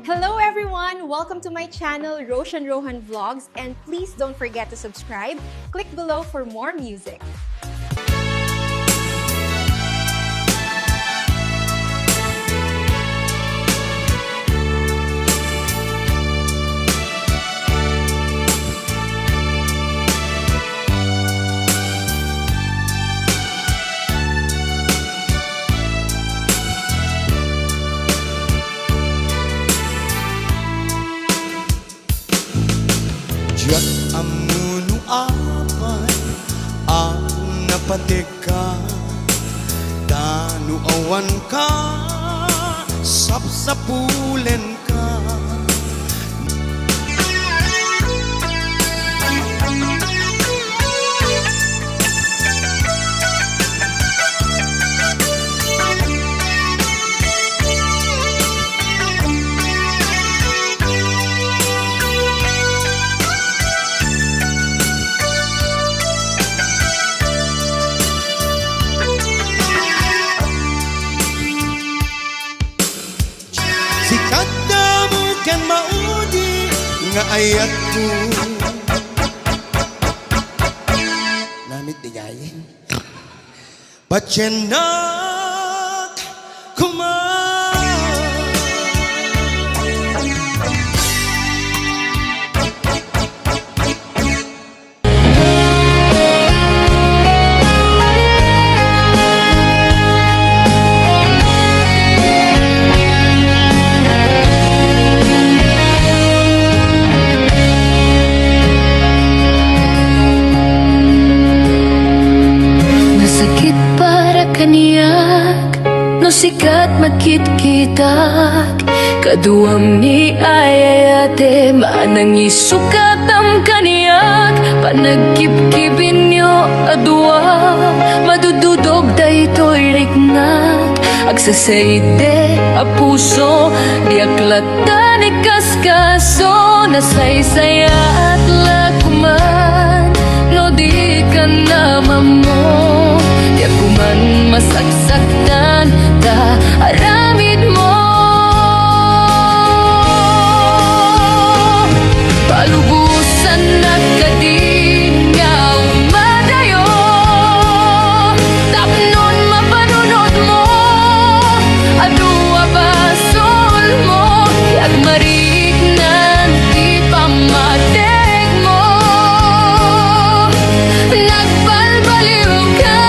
Hello everyone! Welcome to my channel, Roshan Rohan Vlogs, and please don't forget to subscribe. Click below for more music. Diyak amuno apay ang napatika Danu awan ka sapsapulen ka Sikat na mo kan maudi nga ayat ko Namit di gayin Pachenak kumang Kaniyak, no sikat magkit-kitak Kaduam ni ayayate, manang isukat ang kaniyak Panagkip-kipin nyo adwa, madududog daytoy riknak Agsasaite a puso, di aklatan ikaskaso Nasaysaya at lakuman, no di ka naman mo Di ako man masaksaktan, ta aramid mo Palubusan na kadin nga umadayo Tapnon mapanunod mo Adua basol mo Yag mariknan di pamatek mo Nagbalbaliw ka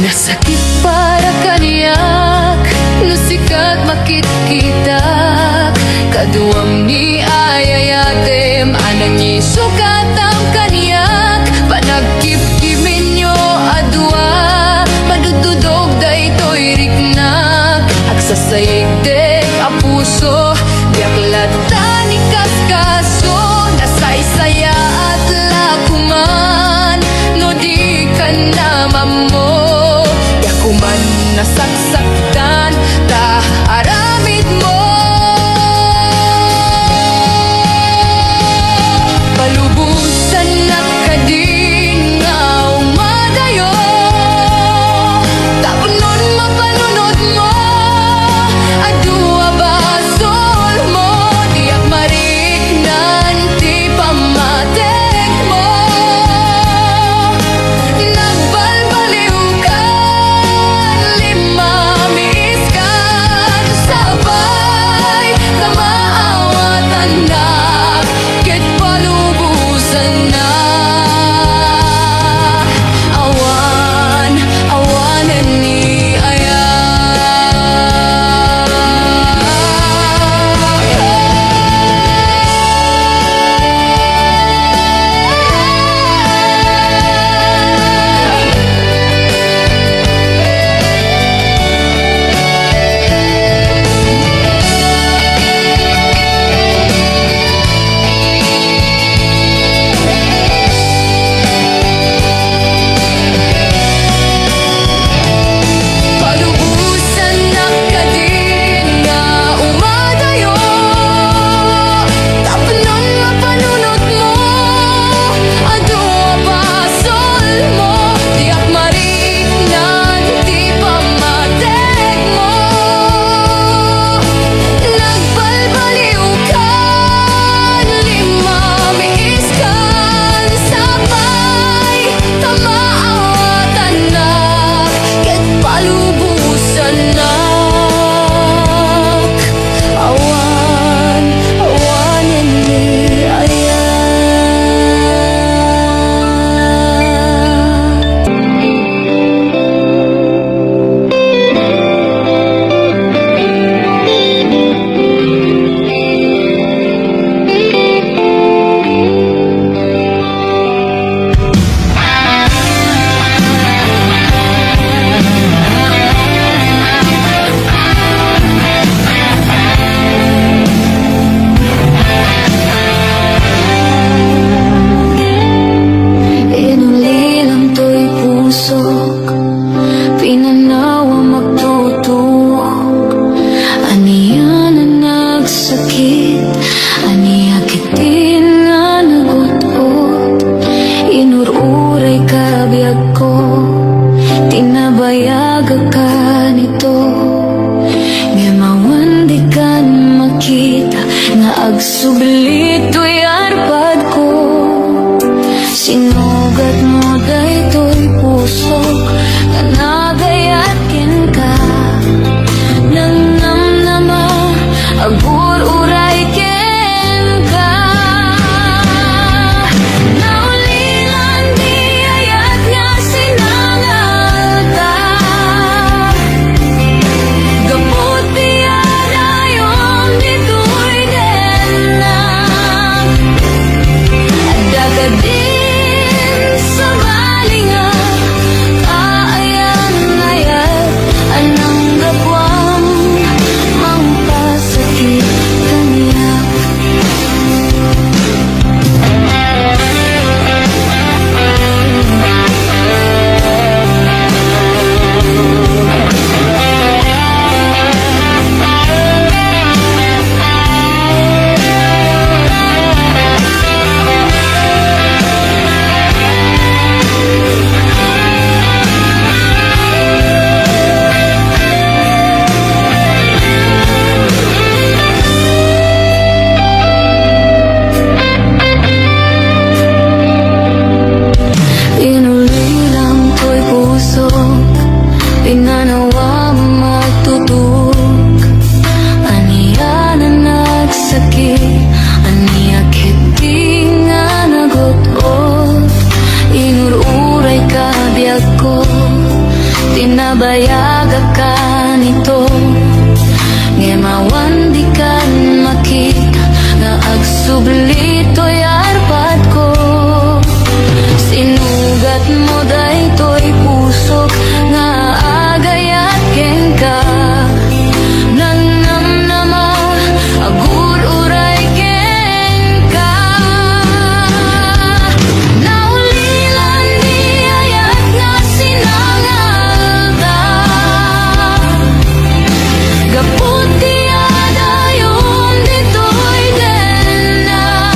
Nasakit para kaniyak, nusikat makit-kitak Kaduam ni ayayatem, anang isukat ang kaniyak Panagkip-kimin nyo adwa, madududog daytoy riknak Agsasayigdek a puso, diaklatan ikaskaso Nasaysaya at lakuman, no di ka naman mo Kuman nasaksaktan, ta aramid mo Palubusan na kadin nga umadayo Tapnon mapanunod mo Adua basol mo Diyak mariknan, di pamatek mo Nagbalbaliw ka pusok pinanawa magtutok. Aniya na nagsakit, aniya kitin nga nagutot. Inururay ka biyag ko, tinabayag ka nito. Ngemawan di kan makita nga agsubli to'y arpad ko. Sinugat mo daytoy pusok nga nagayakin ka. Nang namnama agur uray ken ka. Naulilan di ayat nga sinangalta. Gapot biya dayon dito'y denna. Dagat din sa balinga, kaayan-ayat anang gapwang mangpasakit kaniya. Inulilang to'y pusok, pinanawa magtutok. Aniya na nagsakit, aniya kiti nga nagutot. Inururay ka biyag ko, tinabayag ka nito. Ngemawan di kan makita nga agsubli to'y arpad ko. Sinugat mo daytoy pusok nga agayaken ka. Nang namnama agur uray ken ka. Naulilan di ayat nga sinangalta. Gapot di adayon dito'y denna.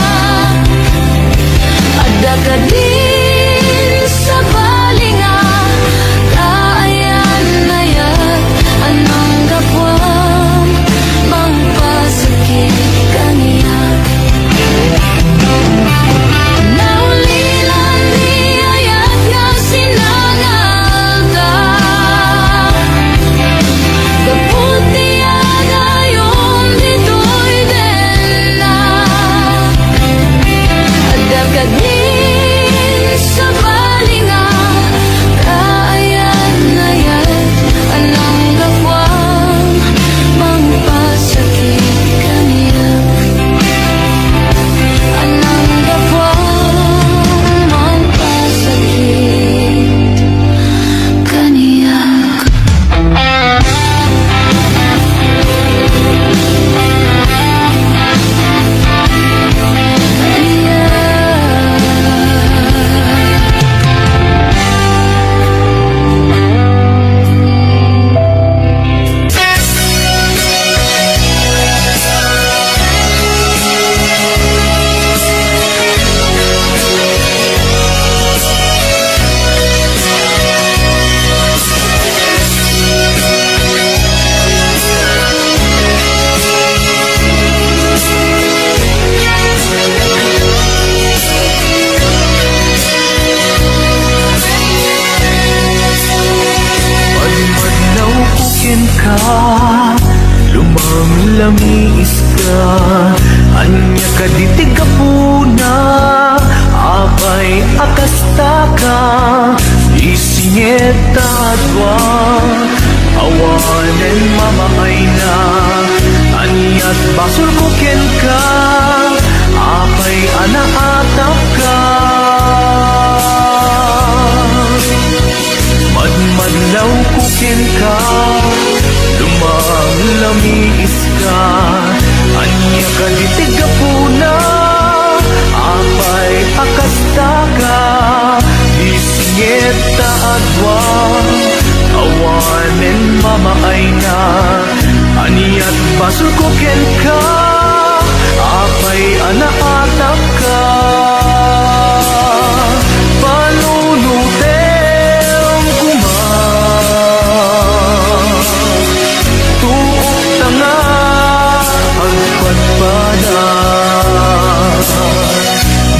Adda ka din sa balinga, kaayan-ayat anang gapwang mangpasakit kaniya. Naulilan di ayat nga sinangalta. Gapot di adayon dito'y denna. Adda ka din sa balinga, kaayan-ayat anang gapwang mangpasakit kaniya. Anang gapwang mangpasakit kaniya. Madmadlaw kukin ka, lumang-lamis ka. Anya ka ditig kapuna, apay akasta ka. Isingeta adwa, awanen mamamay na. Anyat basol kukin ka, apay anaatap ka. Madmadlaw kukin ka, lumang-lamis ka. Anya ka ditig kapuna, apay akasta ka. Isingeta Isingit ta adwang awanen mamaay na aniyat basol ko ken ka apay anaatap ka panunutem kuma tuok tanga agpadpada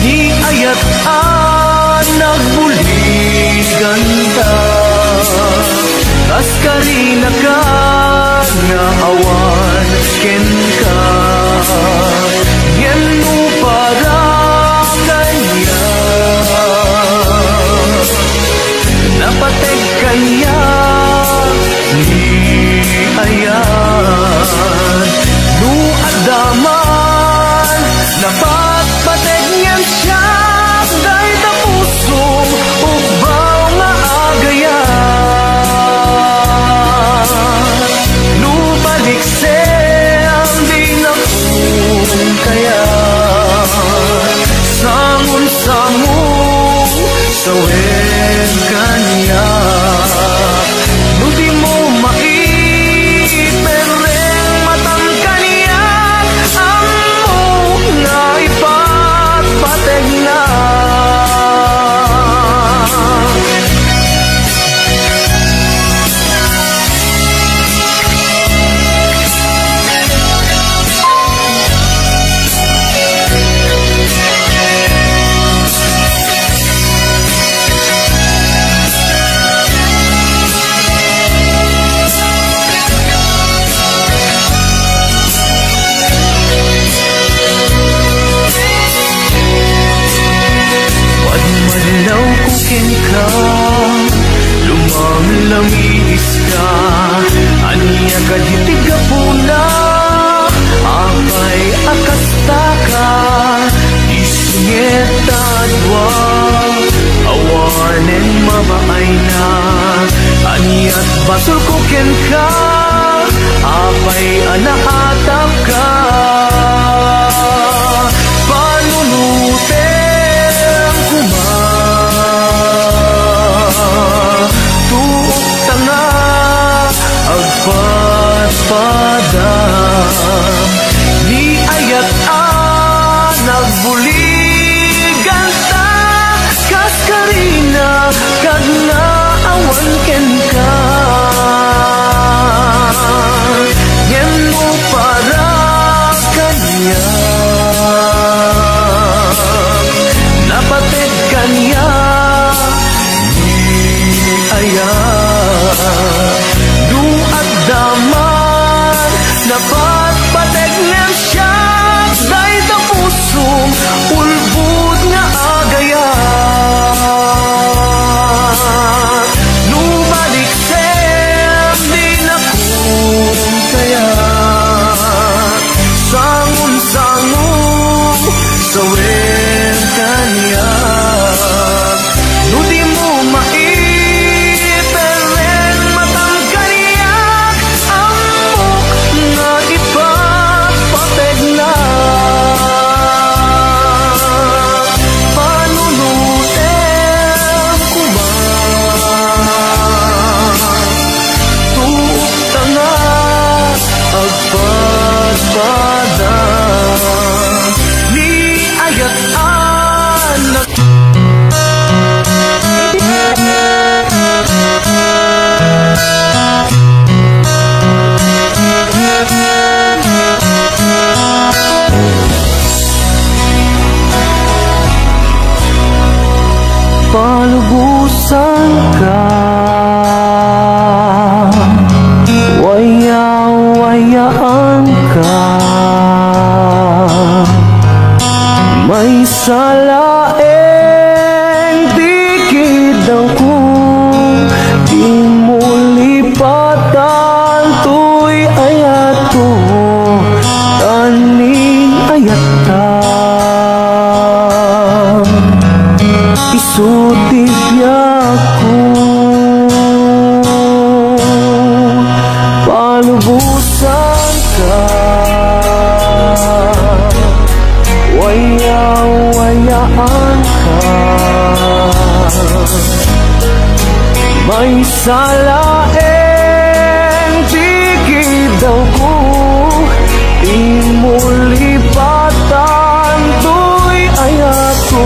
di ayat nagbuligan ta tas karina ka nga awan ken ka yen mo para kanya napateg kanya ni ayan nu adaman napatpateg niyan siya dahil ta pusong ubaw nga agayan lubalik siyang di na kung kaya sangon-sangon sa wen kanya no di mo maipereng matang kanya ang mo nga ipatpateg na Madlaw kukin ka lumamlamis ka aniya kaditig ka puna apay akasta ka isingit adwa awanen mabaay na aniyat basol kukin ka apay anaatap ka panunutem kuma tuok tanga agpadpada ni ayat nagbuligan ta kas karina kag naawan ken ka yen mo para kanya napateg kanya du at daman napatpateg niyang siya dahil ta pusong ulbud nga agayan lubalik sem di na kung kaya sangon-sangon sa wen kanya no di mo maipereng matang kaniyak ang mok nga ipapateg na panunutem kuma tuok tanga agpadpada ni ayat anak palubusan ka waya-wayaan ka may salaeng dikit daw kung di mo lipatan tuy ayat ko taning ayat ta isutig ko palubusan ka waya-wayaan ka may salaeng tikid daw ko. Di mo lipatan, to'y ayat ko.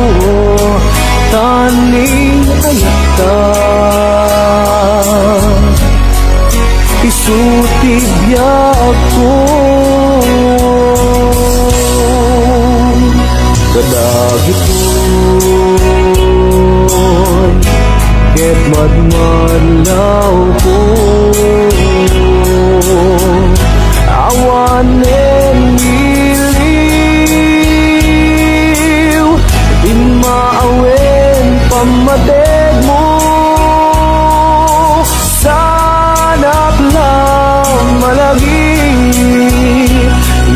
Taning ayat ka, isutibyak ko. Kadagit ko'y ket madmadlaw ko. Awanen iliw, di maawen pamadeg mo. Sana't lang malagi,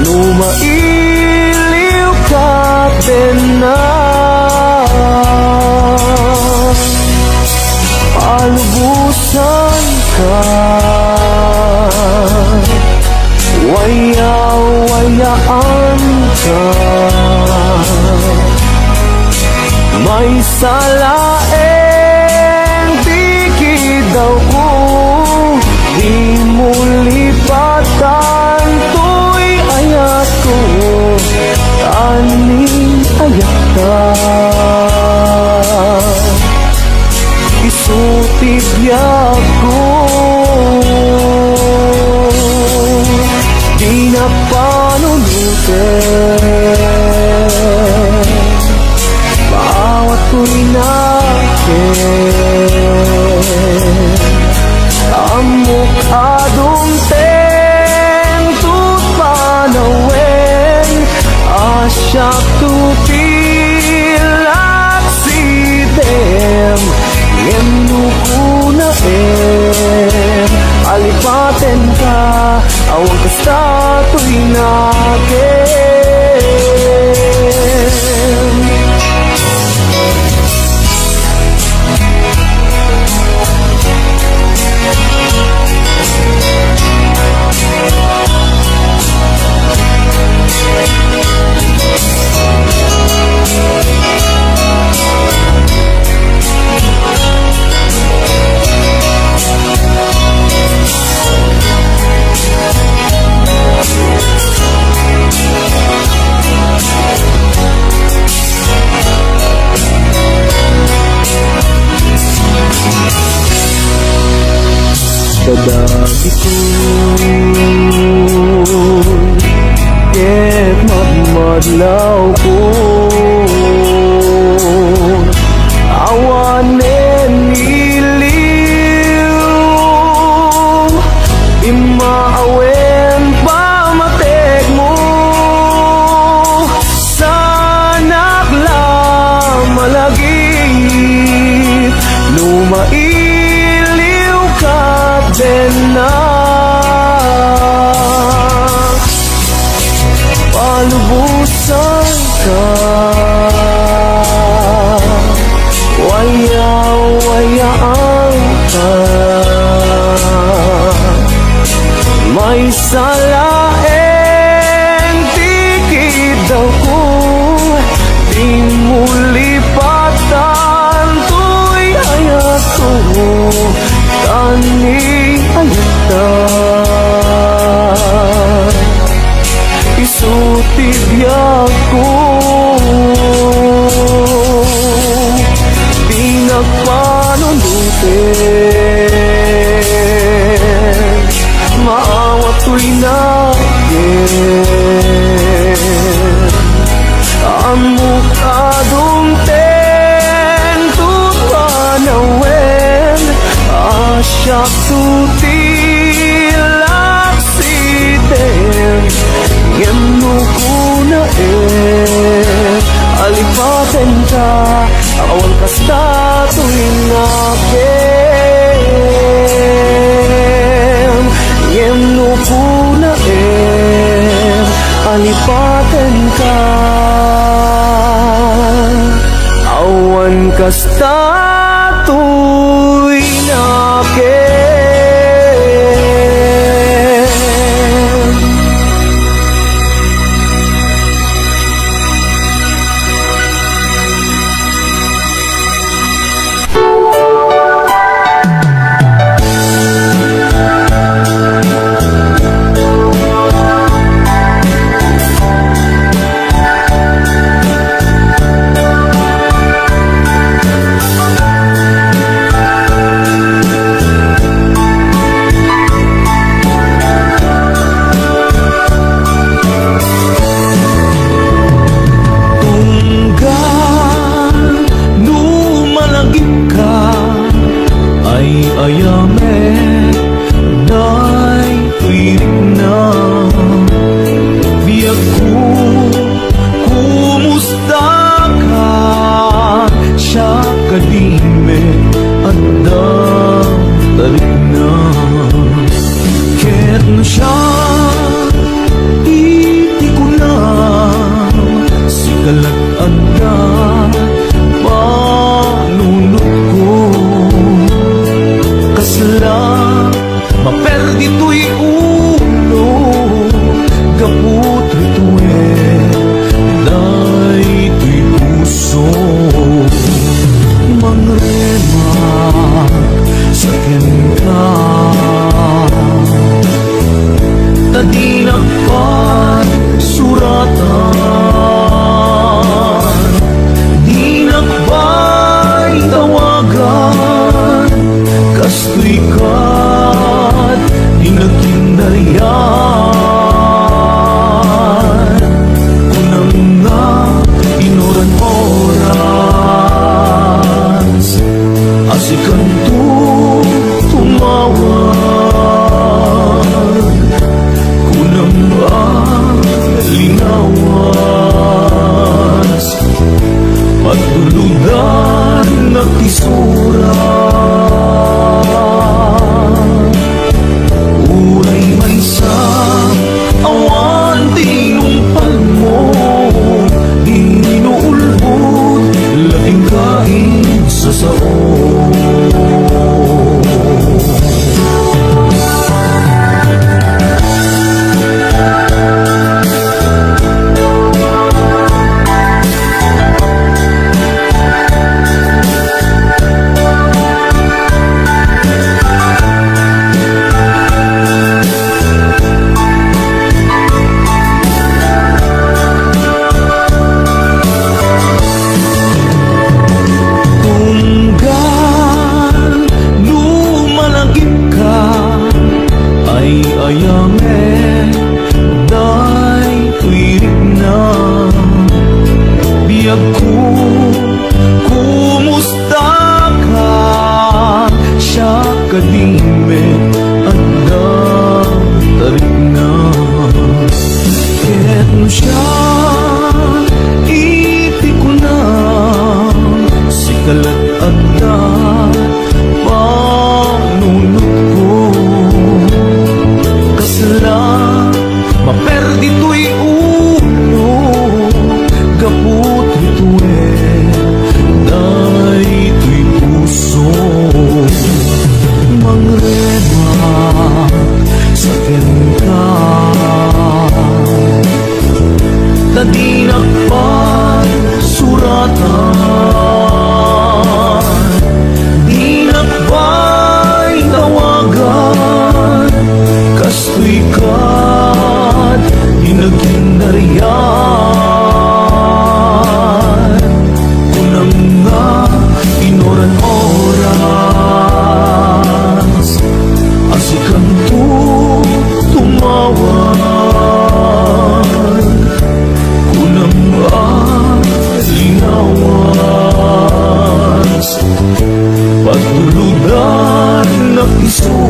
lumailiw ka din na. Palubusan ka, waya-wayaan ka. May salaeng tikid daw ko. Di mo lipatan, to'y ayat ko. Taning ayat ka, isutibyak ko. Di na panunutin, bawat ko'y nakin. Amok adumteng tut panawen, asyak tutilak sidem. Ngemnuko na alipaten ka, awang kasta to'y nakin. Kadagit ko'y ket madmadlaw ko. Awanen iliw, di maawen pamateg mo. Sana't lang malagit, lumailiw ka din na. Palubusan ka, waya-wayaan ka. May salaeng tikid daw ko. Di mo lipatan, to'y ayat ko. Taning ayat ka, isutibyak ko. Di nagpanunutin, maawat ko'y nakin. Amok adumten tut panawen, asyak tutilak sidem. Ngemnuko na alipaten ka, awang kasta to'y nakin. Ngemnuko na alipaten ka, awan kasta to'y nakin.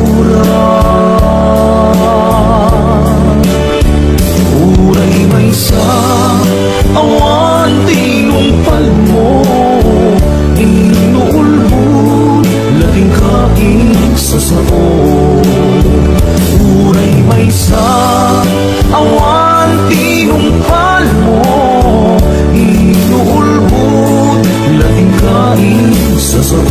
mura. Uray may sa awan tinumpal mo, inuulbod lating kain sa sao. Uray may sa awan tinumpal mo, inuulbod lating kain sa sao.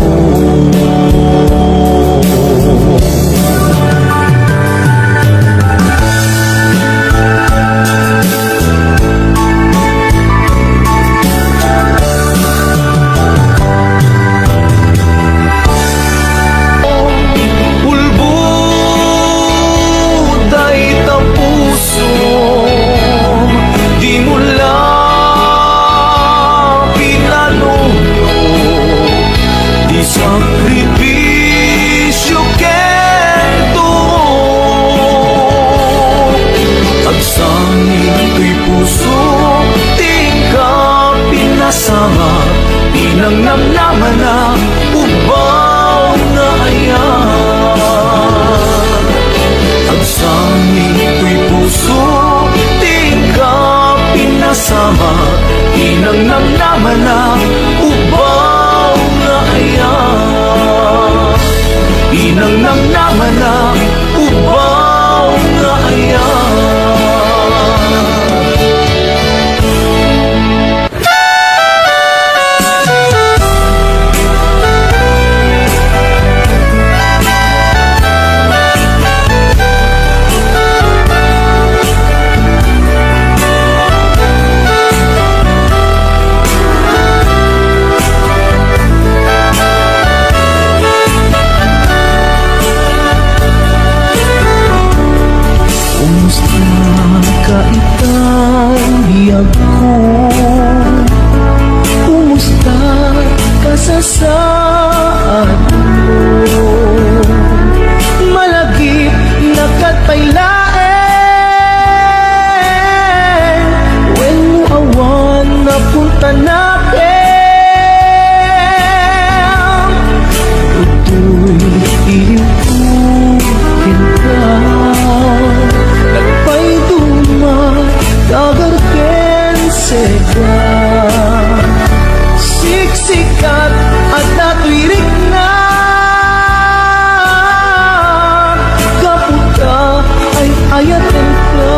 Sakripisyo kento agsangin ko'y puso tingka pinasama inang namnaman na ubaw na ayan. Agsangin ko'y puso tingka pinasama inang namnaman na ubaw na ayan. Inang namnaman na ubaw na ayan. Kaitang biyag ko, kumusta ka sa saan mo? Malagip na katpailaen, when mo awan na punta natin. Ito'y iukin ka, nagpay dagarken sega siksikat at natwirik na kaputa ay ayaten ka.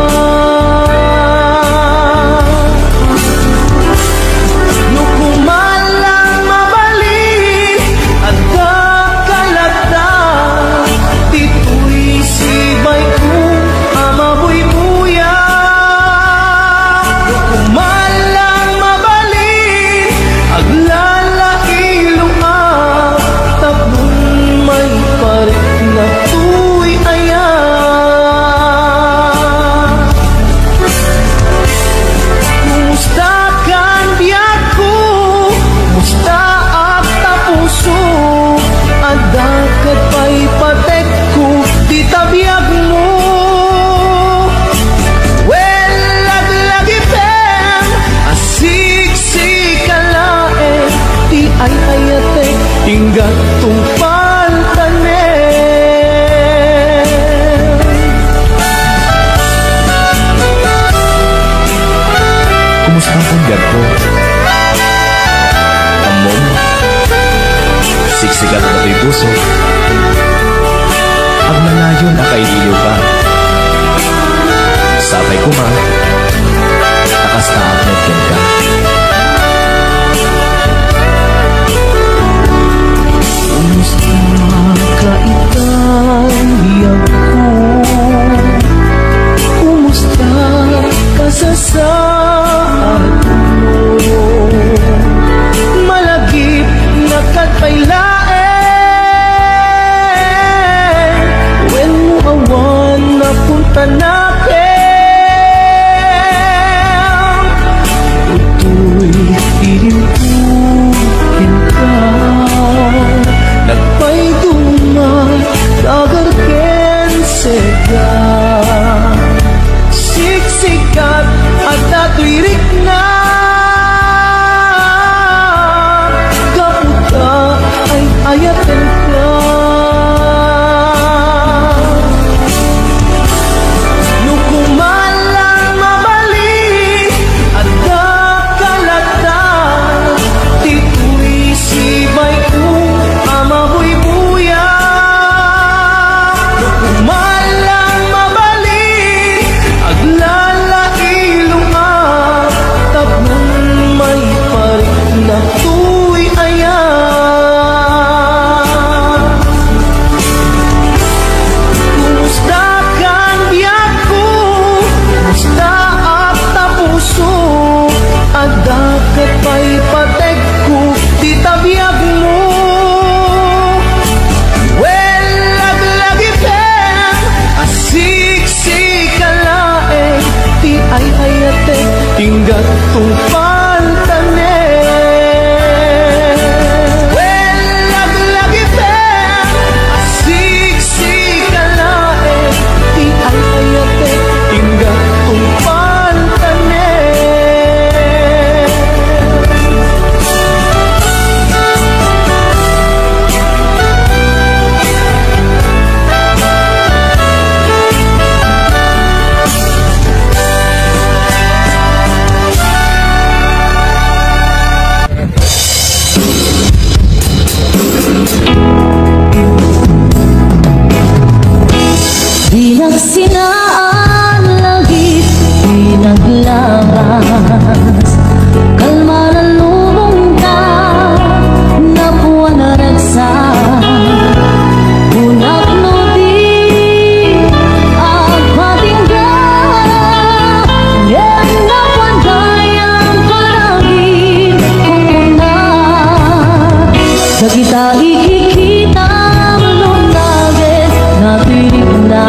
Nukumalang mabalin at kakalata dito'y sibay ko amaboy buya. Malang mabalin aglalaki luha tapon may parik na tuy ayan. Kumusta kan biyak ko, kumusta at tapuso, adakat pa'y patek ko di tabiyag mo. Ay ayate hingga tumpal tanen. Kumusta ang tanggap ko? Amon, siksikat na ito'y puso. Ang malayo na kailiyo ka. Sabay ko ma, takas na agnet yan ka. Kumusta kaitang biyag ko, kumusta ka sa saan mo? Malagip na katpailaen, when mo awan na punta natin. Sinaan langit pinaglabas, kalma na lumungka, napuwa na ragsak, unak nudi ang patinggan, yan na pandayang palagin kung na sa kita ikikita malunagin na tinig na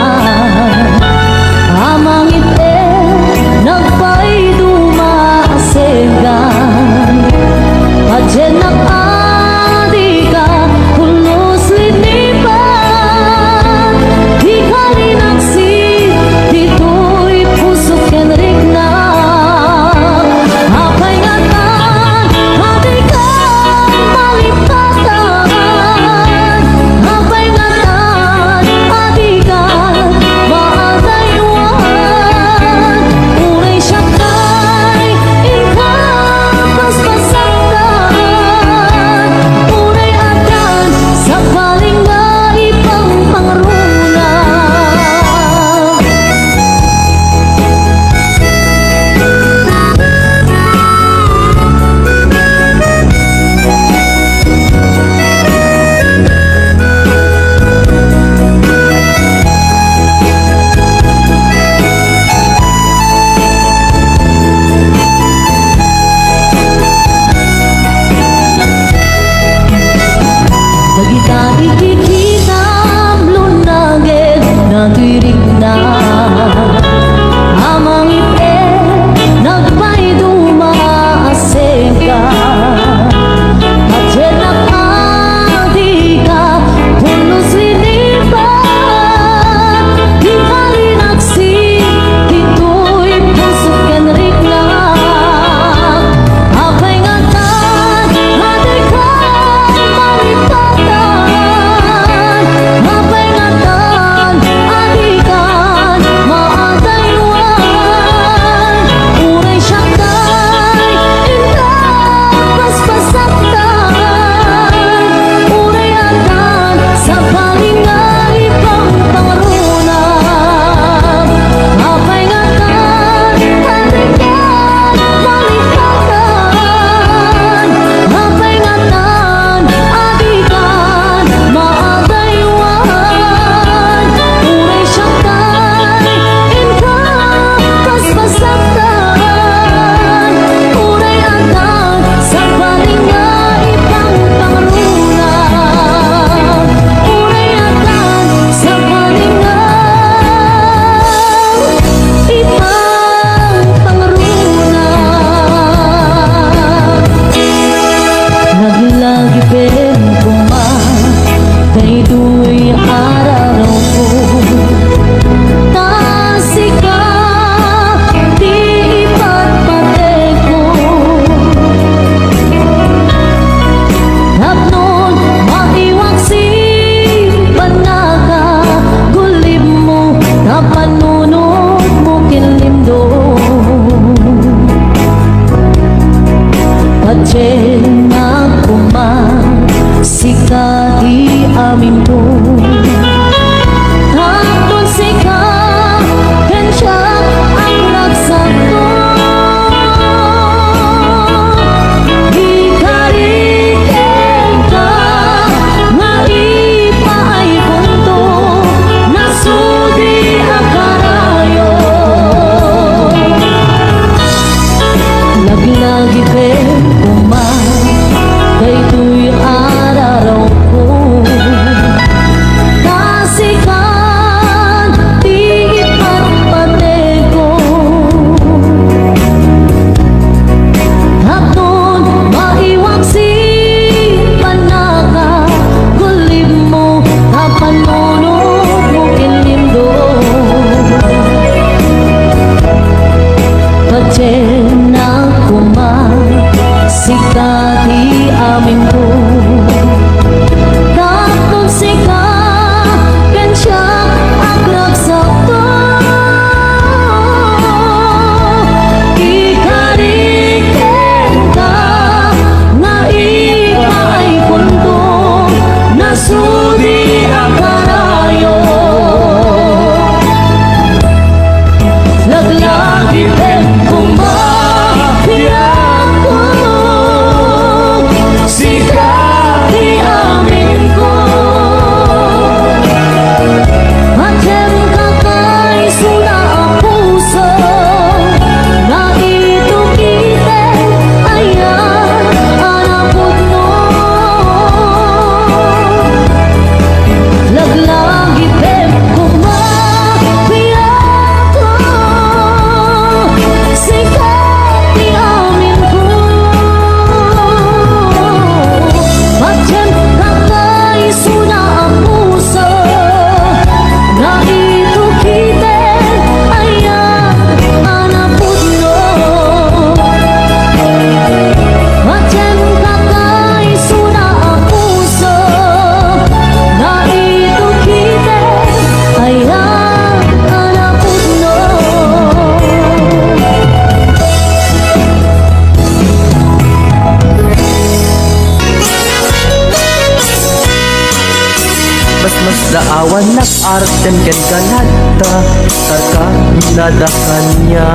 awan nag-arten ken kanada karka nadakanya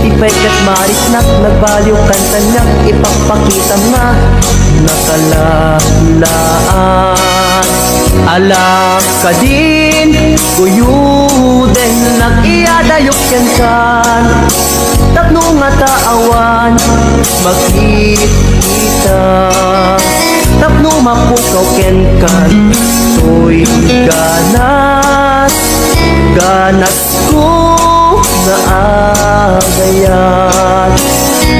ipaikat maris nagbaliw kantanyak ipagpakita nga nakalalaan alak ka din kuyuden nag-iadayok yan kan tapno nga taawan magkita tapno mapukaw ken kan to'y ganas ganas ko na agayat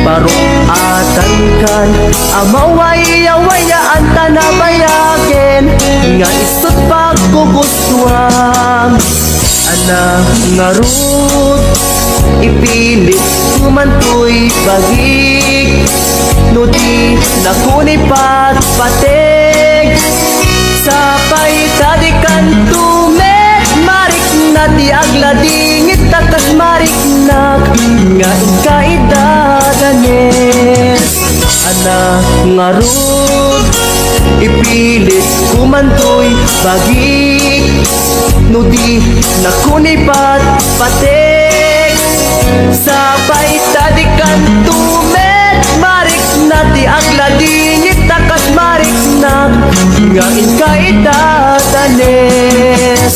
parukatan kan amaway-awayaan tanabayaken nga isot pagkugustuhan ana nga rut ipilit kumantoy bagig no di nakunipat patig sapay tadikan tumet marik na di agladingit takas marik nak nga ikaidadanes ana nga rut ipilit kumantoy bagig no di nakunipat patig sapay tadikan tumet marik na di agladingit takas marik nak nga ikaidadanes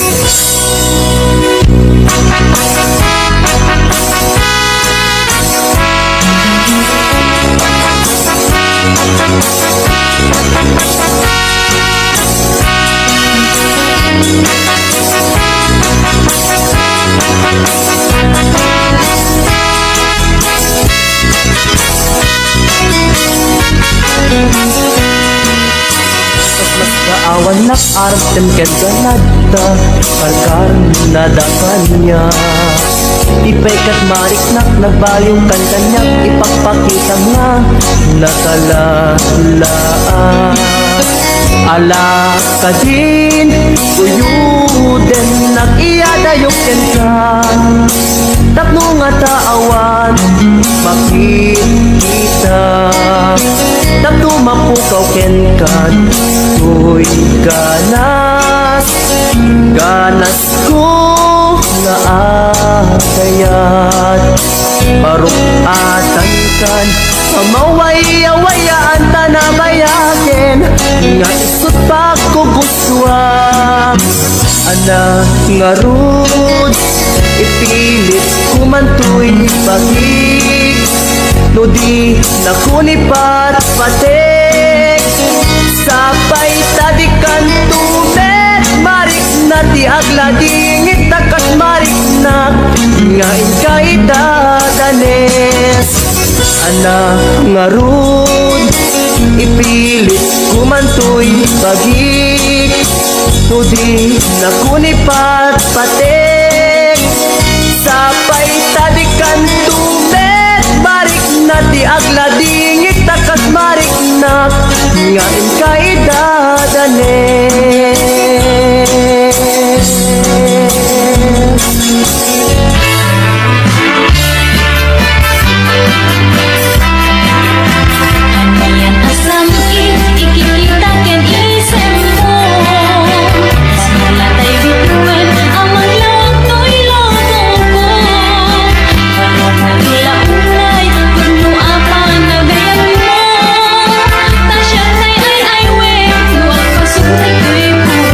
awan nak-arten ken ganada karkar nadakanya ipaikat marik nak nagbaliw kan kanyak ipagpakita nga nakalalaan ala ka din uyuden nag-iadayok ken kan tapno nga taawan makikita tapno mapukaw ken kan to'y ganas ganas ko na agayat parukatan kan amaway-awayaan tanabayaken nga isot pagkugustuhan ana nga rud ipilit kumantoy bagig no di nakunipat patig sapay tadikan tumet marik na di agladingit takas marik nak nga ikaidadanes ana nga rud ipilit kumantoy bagig no di nakunipat patig sapay tadikan tumet marik na di agladingit takas marik nak nga ikaidadanes Ayan asam ikikita ken isem mo simula tayo bituin amang lawag to'y loto ko parang nagulaulay kuno apang nagayan mo tasya kay ay we luwag pasuri ko'y buwan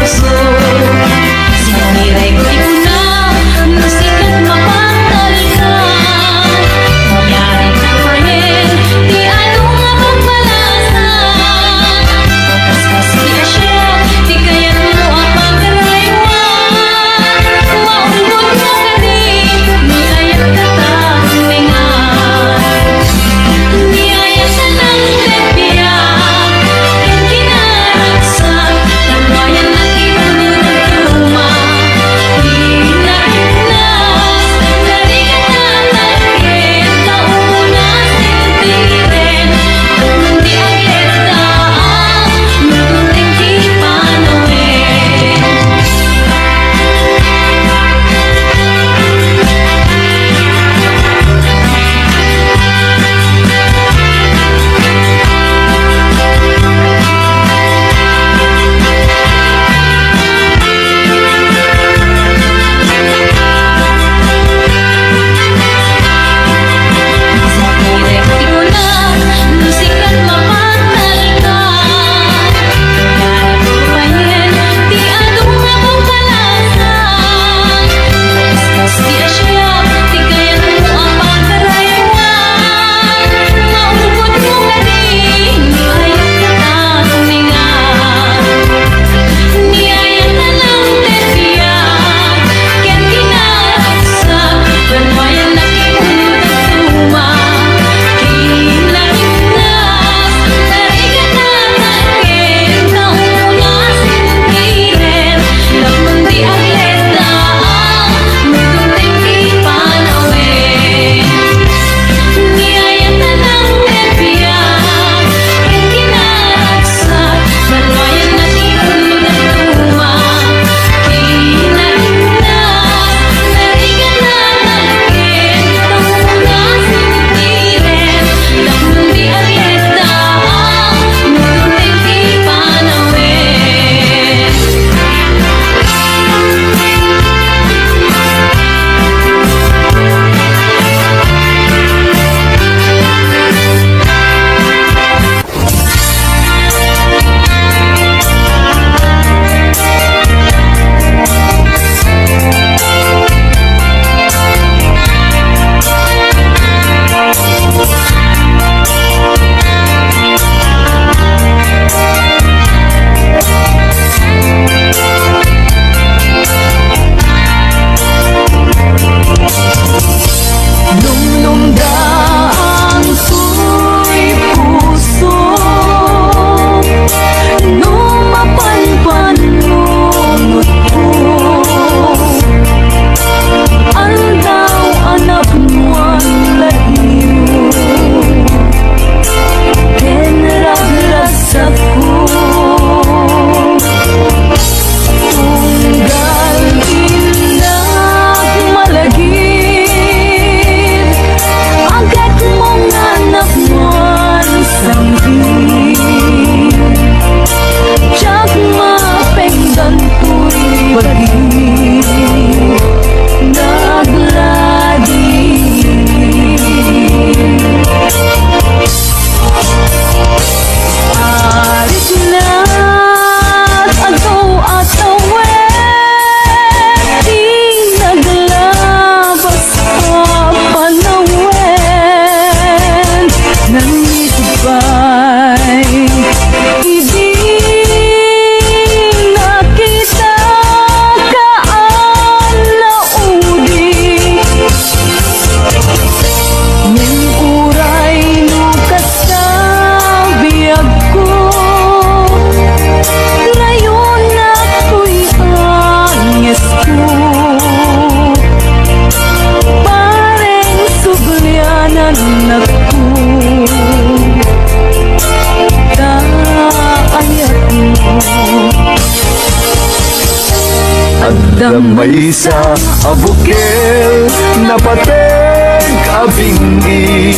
sa abukel na pateg abingi.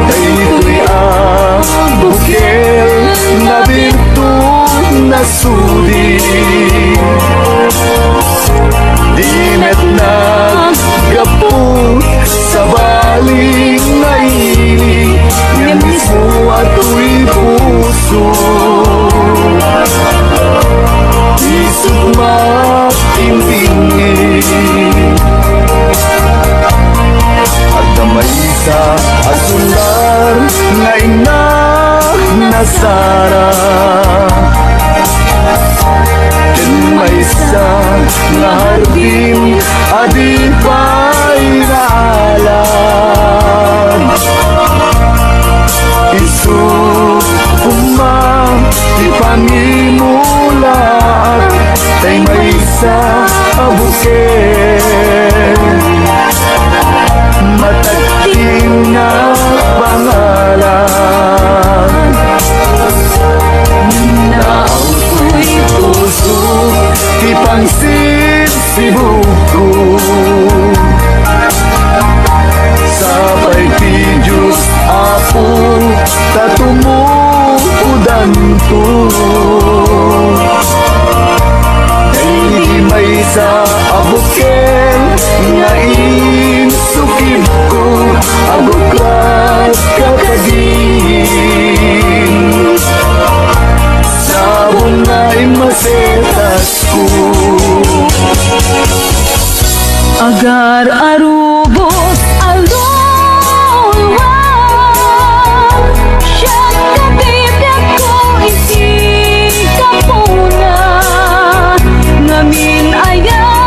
Daytoy abukel na birtud na sudi. Dimet naggapot sa baling na ili, nga mismo ato'y puso. Isog makimbingi, at damay sa asular nga ina nasara. May sa nga hardin adi pa'y naalam. Isu umang ipangimulat tay may sa abuken matagting na pangalan. Nauto'y puso di pangsit si buko. Sabay ti Diyos Apo tatumuudan to. Dahil may sa abuken nga insukib ko abuklat kakagin. Sabon na'y masetas ko. Agar arubos alulwa, siya kabibig ko iti kapuna, ngamin ayan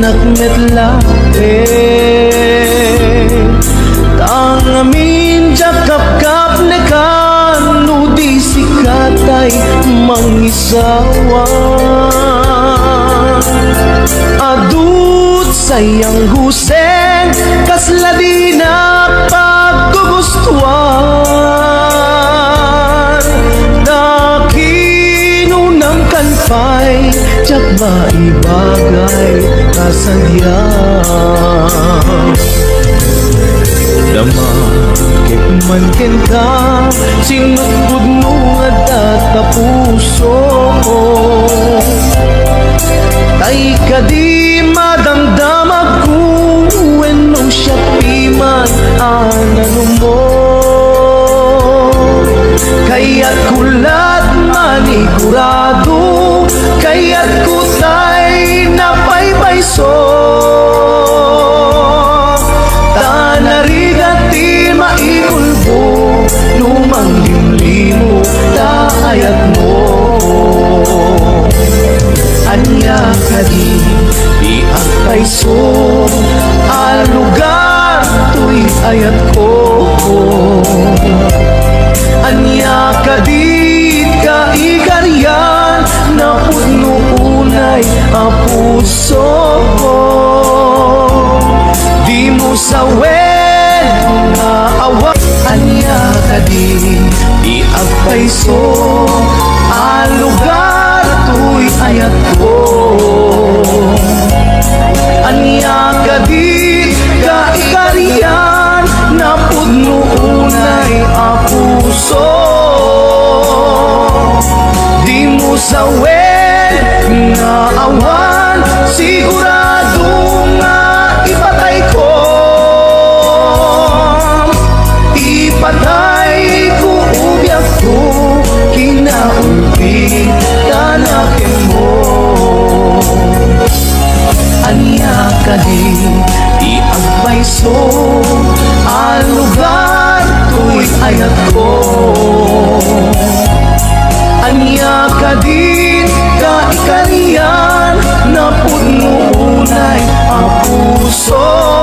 anak metlae Tang amin jakap-kap nekan Nudi sikatay mangisawan Adut sayang huseng kasla di na paggugustuhan Dakinunang kanpay Tsak maibagay kasadyan Damakit man kenta Sinutbud mo nga data puso Tay ka di madamdamag kung no siya piman anano mo Kaya't kulat manigurado Kaya't kutay napaypayso Tanarigati maikulbo Lumang limlimo Taayat mo Anya ka di agpayso Al lugar to'y ayat ko Anya ka di kaikaryan Na puno-unay ang puso ko Di mo sawen nga awa Anya ka di agpayso Ang lugar to'y ayat ko Anya ka di kaikarian Na puno-unay ang puso Di mo sawen nga awan Sigurado nga ipatay ko Ipatay ko ubyak ko Kinaubi tanakin mo Anya ka di agpayso Ang lugar to'y ayat ko Anya ka di kaikarian Na puno-unay ang puso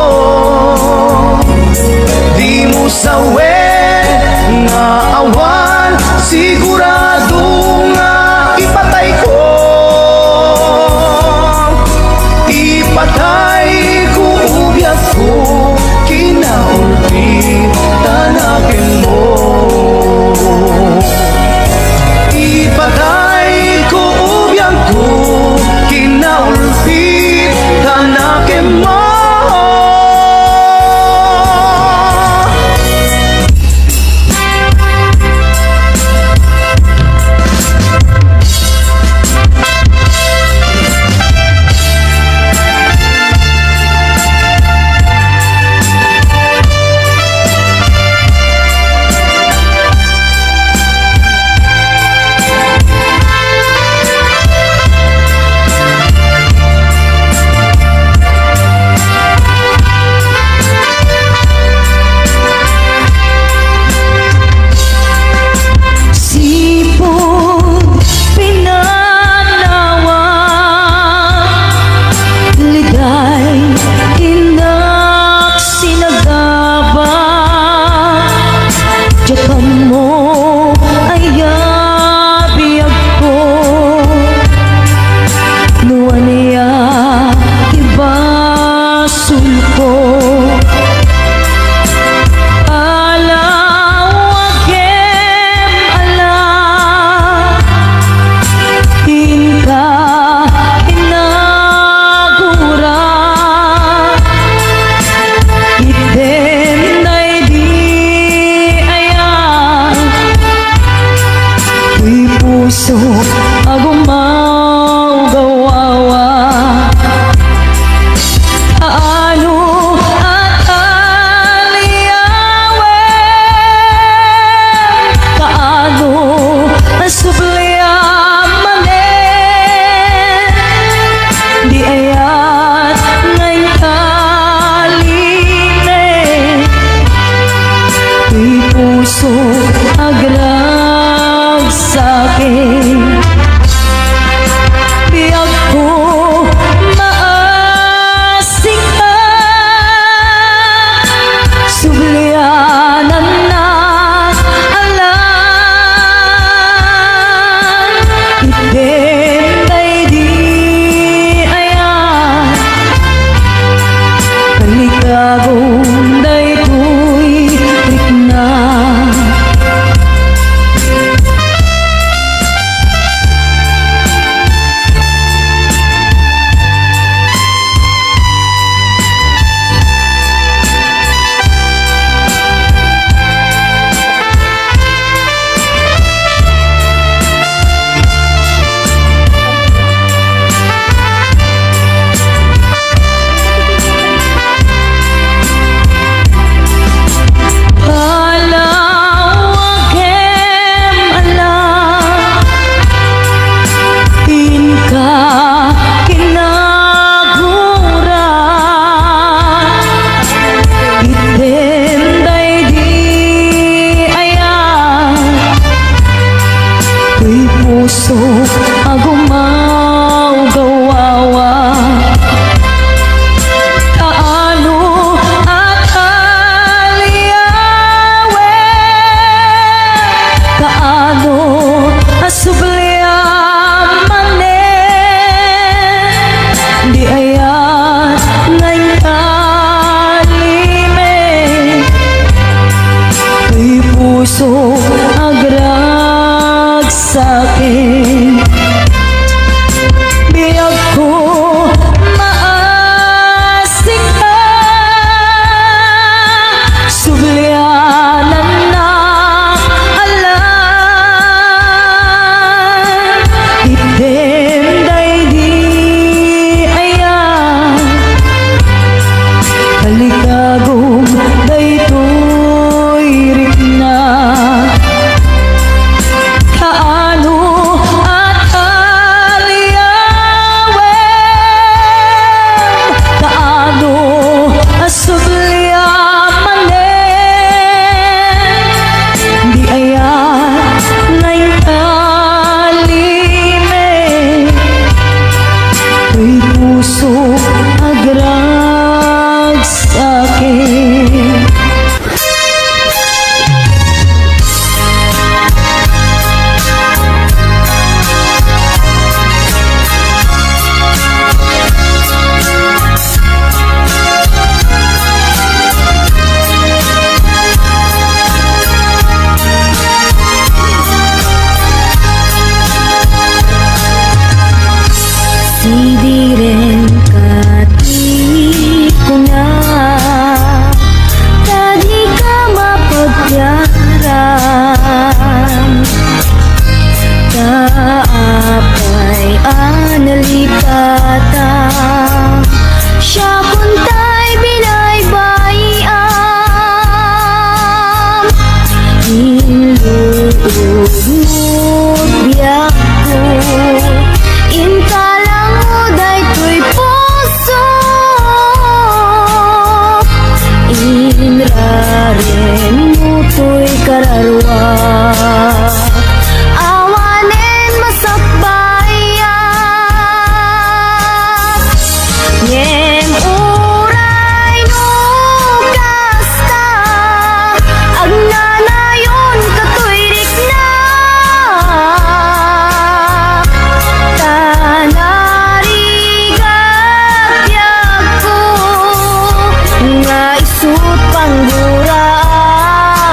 isut panggura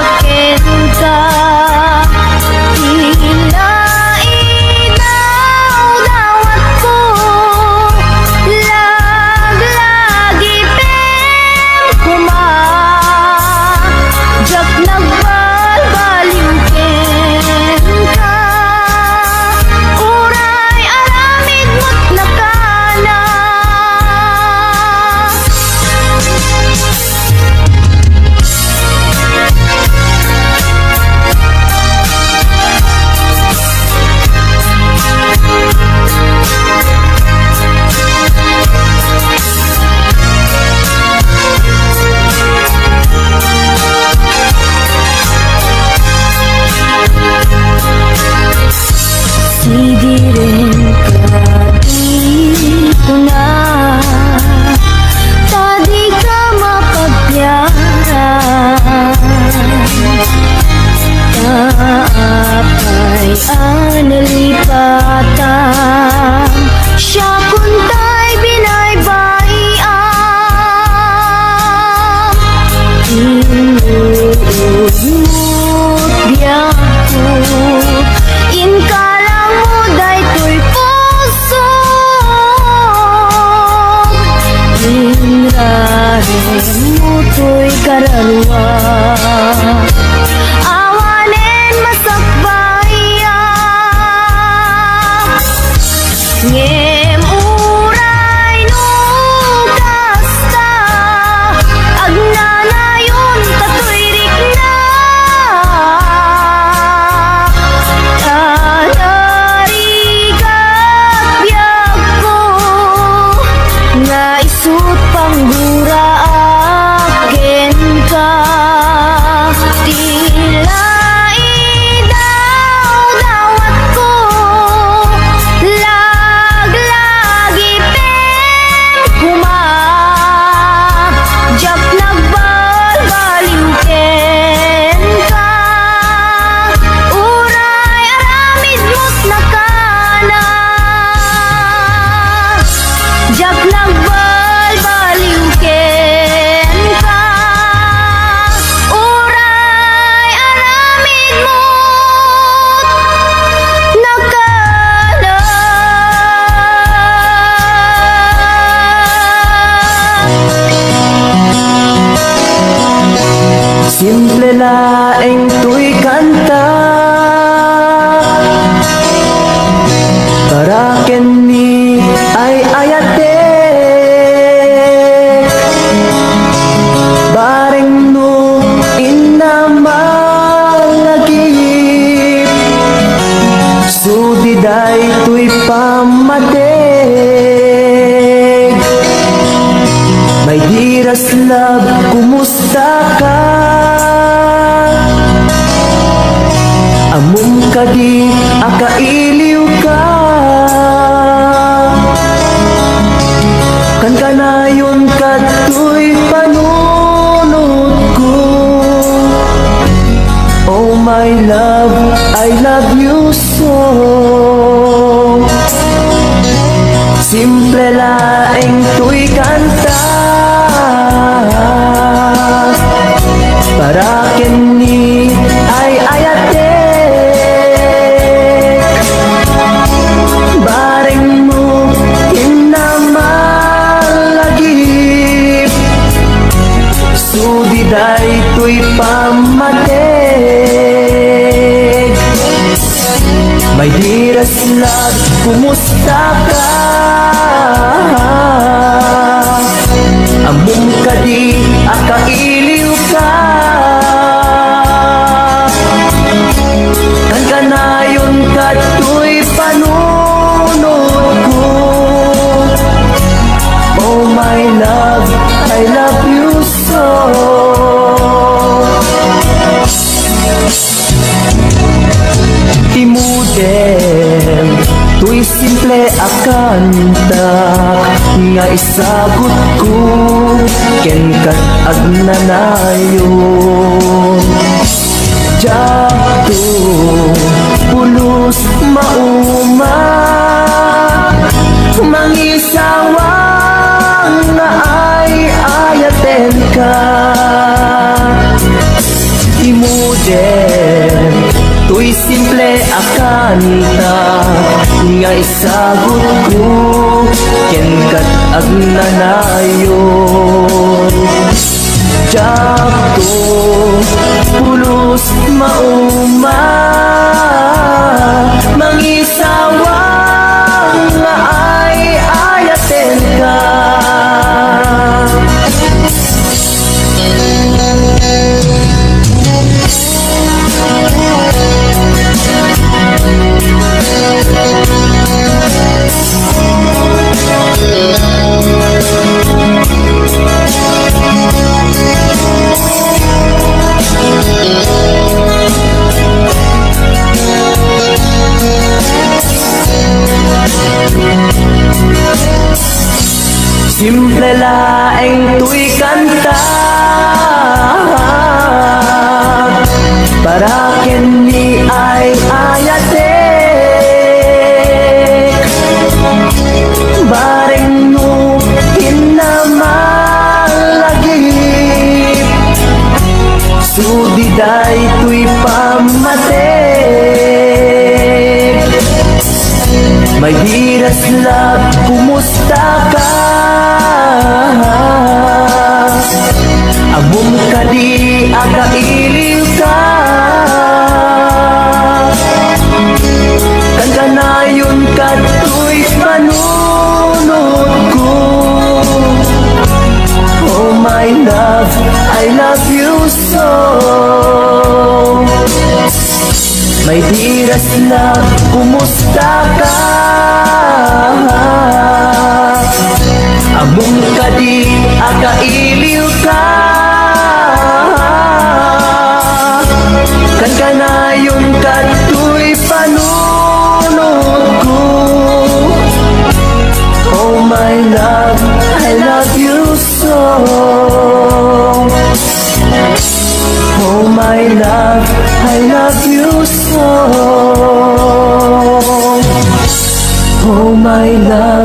akin ka. Tila idaw dawat ko, laglagi pem kuma. Jak nagbalbaliw ken ka, uray aramid mo't nakana. Sidirin ka dito na, tadi ka mapagpiyara. Kaapay anilipatan, siya kuntay binaybayan. Inuudmut biyaku, inkalang mo daytoy puso. Inrahin mo to'y kararwa, awanen masakbayan. Ngem uray no kasta, agnanayon tatoy rikna. Tanarigat biyag ko, nga isut panggura akin ka. Tila idaw dawat ko, laglagi pem kuma. Jak nagbalbaliw ken ka, uray aramid mo't nakana. Jak nagbalbaliw ken ka, uray aramid mo't nakana. Simple laeng tuy kanta, para kenni ay ayate. Bareng no inamalagip, sudiday tuy pamatig. May diras love, kumusta ka? Amum ka di, akailiw ka. Kan kanayon ka tuy panunod ko. Oh my love, I love you so. Simple laeng tuy kanta, para kenni ay ayate. Bareng mo inamalagip, sudiday tuy pamatig. May diras love, kumusta ka? Amum ka di, akailiw ka. Kan kanayon ka tuy panunod ko. Oh my love, I love you so. Imudem tuy simple akanta, nga isagot ko ken kat agnanayon. Jato pulos mauma, mangisawang nga ay ayaten ka. kanta nga isagot ko ken kat agnanayon. Jakto pulos mauma mangisawa nga ay ayaten ka. Simple laeng tuy kanta para kini ay ayatek bareng no pinamalagip sudiday tuy pamatek. May diras love, kumusta ka? Abom ka di akailiw ka. Kaganayon ka to'y panunod ko. Oh my love, I love you so. May diras love, kumusta ka? Among ka di akailiw ka. Kan kanayon ka to'y panunod ko. Oh my love, I love you so. Oh my love, I love you so. Oh my love,